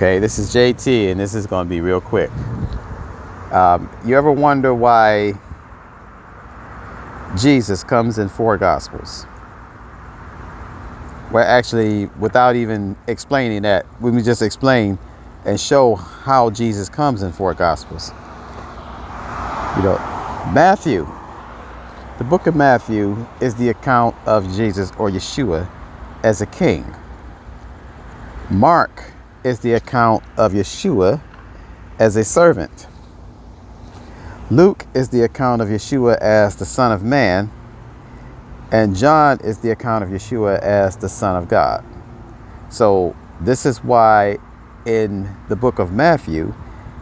Okay, this is JT, and this is going to be real quick. You ever wonder why Jesus comes in 4 Gospels? Well, actually, without even explaining that, we can just explain and show how Jesus comes in 4 Gospels. Matthew, the book of Matthew is the account of Jesus or Yeshua as a king. Mark is the account of Yeshua as a servant. Luke is the account of Yeshua as the Son of Man. And John is the account of Yeshua as the Son of God. So this is why in the book of Matthew,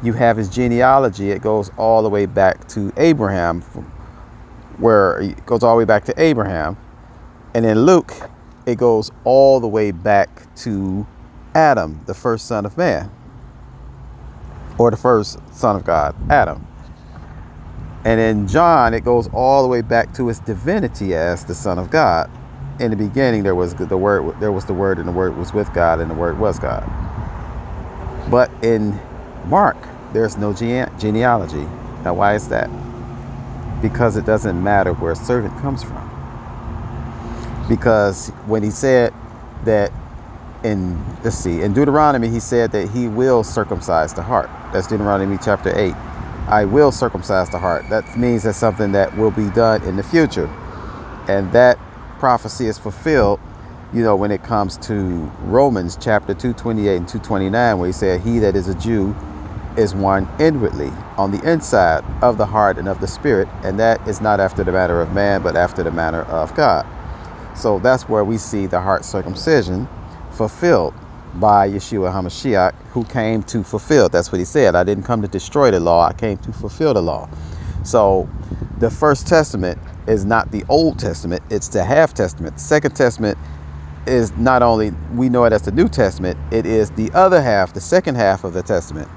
you have his genealogy. It goes all the way back to Abraham, where it goes all the way back to Abraham. And in Luke, it goes all the way back to Adam, the first son of man, or the first son of God, Adam. And in John, it goes all the way back to his divinity as the Son of God. In the beginning, there was the Word, and the Word was with God, and the Word was God. But in Mark, there's no genealogy. Now, why is that? Because it doesn't matter where a servant comes from. Because when he said that in Deuteronomy, he said that he will circumcise the heart. That's Deuteronomy chapter 8. I will circumcise the heart. That means that's something that will be done in the future. And that prophecy is fulfilled, when it comes to Romans chapter 2:28 and 2:29, where he said, he that is a Jew is one inwardly, on the inside of the heart and of the spirit. And that is not after the manner of man, but after the manner of God. So that's where we see the heart circumcision fulfilled by Yeshua HaMashiach, who came to fulfill. That's what he said. I didn't come to destroy the law. I came to fulfill the law. So the First Testament is not the Old Testament. It's the Half Testament. The Second Testament is not only, we know it as the New Testament, it is the other half, the second half of the Testament.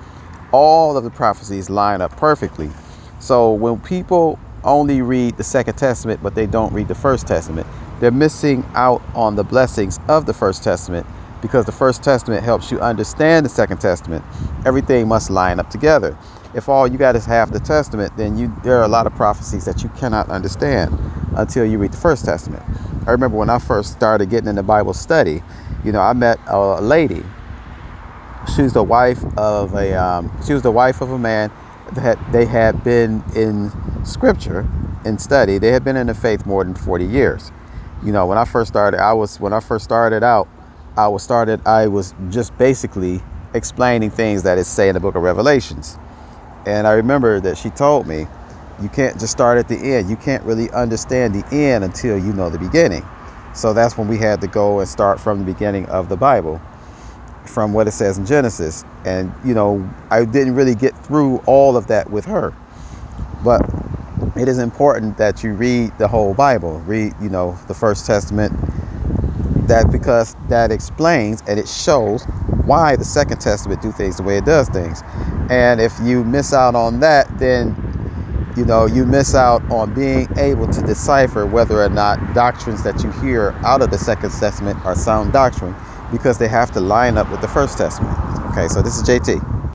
All of the prophecies line up perfectly. So when people only read the Second Testament, but they don't read the First Testament, they're missing out on the blessings of the First Testament, because the First Testament helps you understand the Second Testament. Everything must line up together. If all you got is half the Testament, then there are a lot of prophecies that you cannot understand until you read the First Testament. I remember when I first started getting into Bible study, I met a lady. She was the wife of a man that they had been in Scripture and study. They had been in the faith more than 40 years. When I first started out, I was just basically explaining things that it say in the book of Revelations. And I remember that she told me, you can't just start at the end. You can't really understand the end until you know the beginning. So that's when we had to go and start from the beginning of the Bible, from what it says in Genesis. And, I didn't really get through all of that with her. But it is important that you read the whole Bible. Read, the First Testament, because that explains and it shows why the Second Testament do things the way it does things. And if you miss out on that, then you miss out on being able to decipher whether or not doctrines that you hear out of the Second Testament are sound doctrine, because they have to line up with the First Testament. Okay, so this is JT.